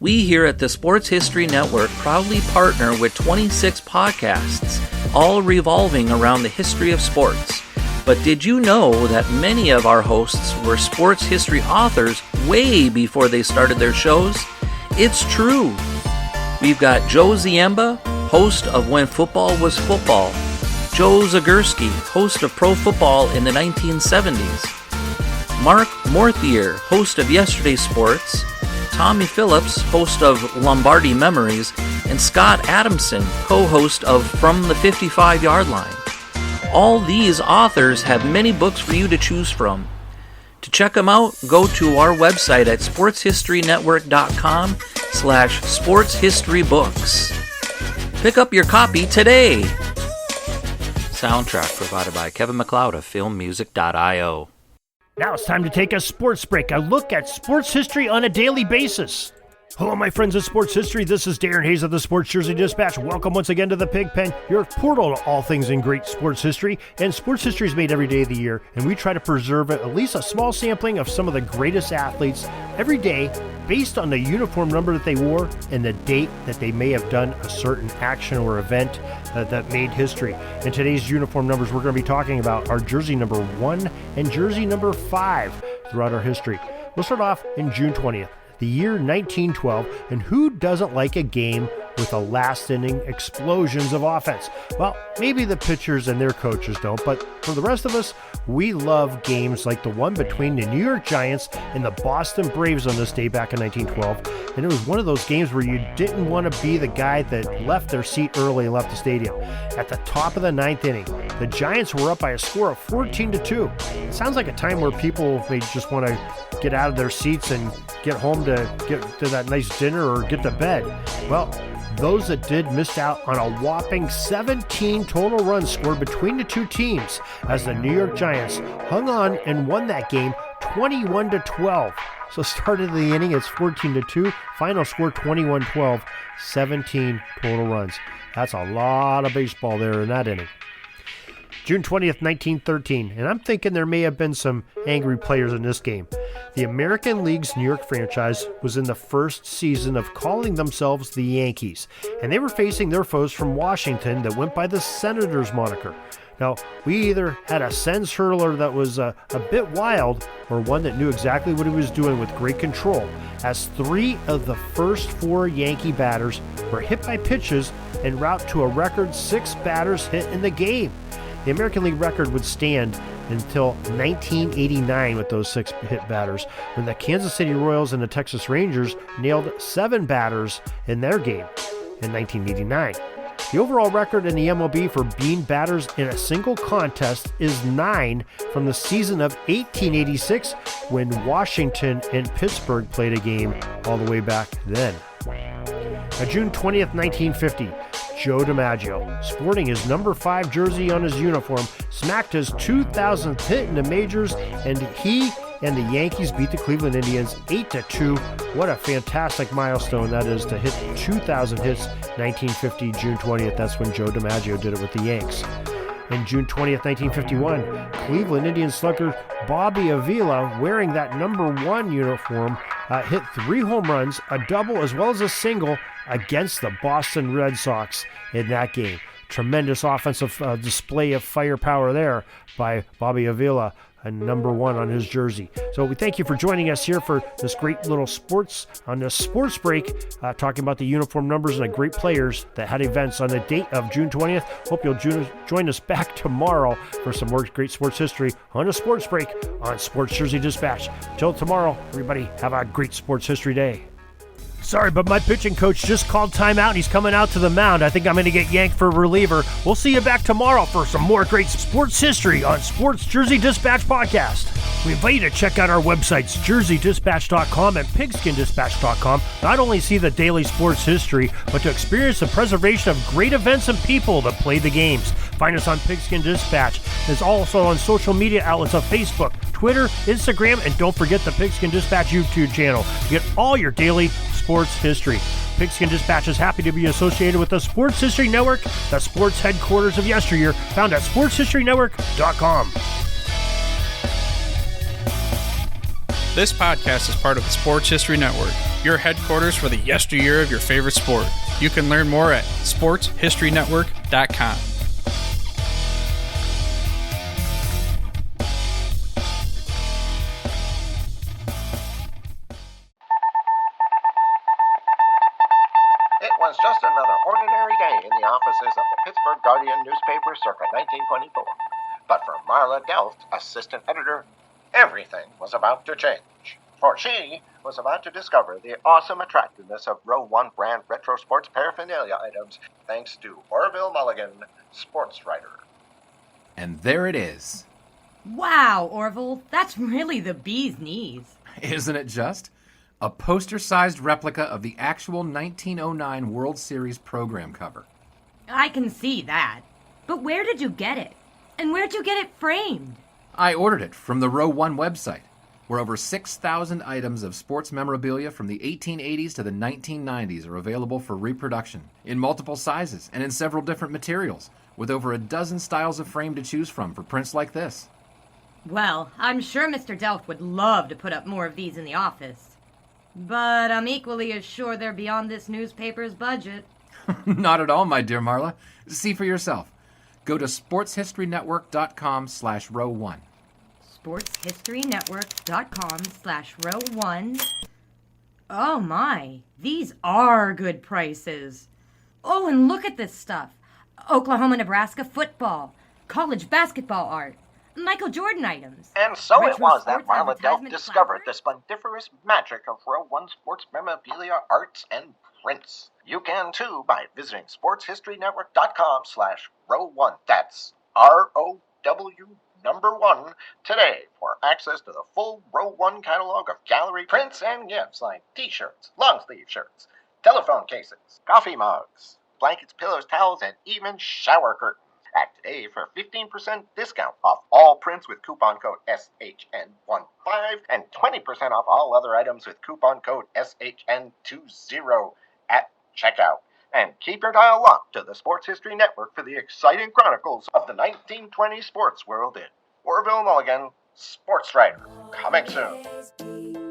We here at the Sports History Network proudly partner with 26 podcasts, all revolving around the history of sports. But did you know that many of our hosts were sports history authors way before they started their shows? It's true. We've got Joe Ziemba, host of When Football Was Football, Joe Zagurski, host of Pro Football in the 1970s, Mark Morthier, host of Yesterday's Sports, Tommy Phillips, host of Lombardi Memories, and Scott Adamson, co-host of From the 55-Yard Line. All these authors have many books for you to choose from. To check them out, go to our website at sportshistorynetwork.com/sportshistorybooks. Pick up your copy today. Soundtrack provided by Kevin MacLeod of filmmusic.io. Now it's time to take a sports break, a look at sports history on a daily basis. Hello, my friends of sports history. This is Darren Hayes of the Sports Jersey Dispatch. Welcome once again to the Pig Pen, your portal to all things in great sports history. And sports history is made every day of the year, and we try to preserve at least a small sampling of some of the greatest athletes every day based on the uniform number that they wore and the date that they may have done a certain action or event that made history. In today's uniform numbers, we're going to be talking about our jersey number 1 and jersey number 5 throughout our history. We'll start off in June 20th. The year 1912, and who doesn't like a game with the last-inning explosions of offense? Well, maybe the pitchers and their coaches don't, but for the rest of us, we love games like the one between the New York Giants and the Boston Braves on this day back in 1912, and it was one of those games where you didn't want to be the guy that left their seat early and left the stadium. At the top of the 9th inning, the Giants were up by a score of 14-2. It sounds like a time where people may just want to get out of their seats and get home to get to that nice dinner or get to bed. Well, those that did missed out on a whopping 17 total runs scored between the two teams as the New York Giants hung on and won that game 21-12. So start of the inning, it's 14-2. Final score 21-12, 17 total runs. That's a lot of baseball there in that inning. June 20th, 1913, and I'm thinking there may have been some angry players in this game. The American League's New York franchise was in the first season of calling themselves the Yankees, and they were facing their foes from Washington that went by the Senators moniker. Now, we either had a Sens hurler that was a bit wild or one that knew exactly what he was doing with great control, as 3 of the first 4 Yankee batters were hit by pitches en route to a record 6 batters hit in the game. The American League record would stand until 1989 with those 6 hit batters, when the Kansas City Royals and the Texas Rangers nailed 7 batters in their game in 1989. The overall record in the MLB for bean batters in a single contest is 9 from the season of 1886, when Washington and Pittsburgh played a game all the way back then. Now, June 20th, 1950, Joe DiMaggio, sporting his number 5 jersey on his uniform, smacked his 2,000th hit in the majors, and he and the Yankees beat the Cleveland Indians 8-2. What a fantastic milestone that is, to hit 2,000 hits, 1950, June 20th. That's when Joe DiMaggio did it with the Yanks. And June 20th, 1951, Cleveland Indians slugger Bobby Avila, wearing that number 1 uniform, hit 3 home runs, a double as well as a single against the Boston Red Sox in that game. Tremendous offensive display of firepower there by Bobby Avila, and number 1 on his jersey. So we thank you for joining us here for this great little sports break, talking about the uniform numbers and the great players that had events on the date of June 20th. Hope you'll join us back tomorrow for some more great sports history on a sports break on Sports Jersey Dispatch. Till tomorrow, everybody, have a great sports history day. Sorry, but my pitching coach just called timeout and he's coming out to the mound. I think I'm going to get yanked for a reliever. We'll see you back tomorrow for some more great sports history on Sports Jersey Dispatch Podcast. We invite you to check out our websites, jerseydispatch.com and pigskindispatch.com. Not only see the daily sports history, but to experience the preservation of great events and people that play the games. Find us on Pigskin Dispatch. It's also on social media outlets of Facebook, Twitter, Instagram, and don't forget the Pigskin Dispatch YouTube channel to get all your daily sports history. Pigskin Dispatch is happy to be associated with the Sports History Network, the sports headquarters of yesteryear, found at sportshistorynetwork.com. This podcast is part of the Sports History Network, your headquarters for the yesteryear of your favorite sport. You can learn more at sportshistorynetwork.com. It was just another ordinary day in the offices of the Pittsburgh Guardian newspaper circa 1924. But for Marla Delft, assistant editor, everything was about to change. For she was about to discover the awesome attractiveness of Row 1 brand retro sports paraphernalia items thanks to Orville Mulligan, sports writer. And there it is. Wow, Orville, that's really the bee's knees. Isn't it just? A poster-sized replica of the actual 1909 World Series program cover. I can see that. But where did you get it? And where'd you get it framed? I ordered it from the Row 1 website, where over 6,000 items of sports memorabilia from the 1880s to the 1990s are available for reproduction, in multiple sizes and in several different materials, with over a dozen styles of frame to choose from for prints like this. Well, I'm sure Mr. Delft would love to put up more of these in the office. But I'm equally as sure they're beyond this newspaper's budget. Not at all, my dear Marla. See for yourself. Go to sportshistorynetwork.com/row1. sportshistorynetwork.com/row1. Oh my, these are good prices. Oh, and look at this stuff. Oklahoma-Nebraska football, college basketball art, Michael Jordan items. And so retro it was that sports Marla Delft advertisement discovered the flowers. splendiferous magic of Row 1 sports memorabilia, arts, and prints. You can too by visiting sportshistorynetwork.com/row1. That's ROW1 today for access to the full Row 1 catalog of gallery prints and gifts like t-shirts, long-sleeve shirts, telephone cases, coffee mugs, blankets, pillows, towels, and even shower curtains. Act today for 15% discount off all prints with coupon code SHN15 and 20% off all other items with coupon code SHN20 at checkout. And keep your dial locked to the Sports History Network for the exciting chronicles of the 1920 sports world in Orville Mulligan, sports writer. Coming soon.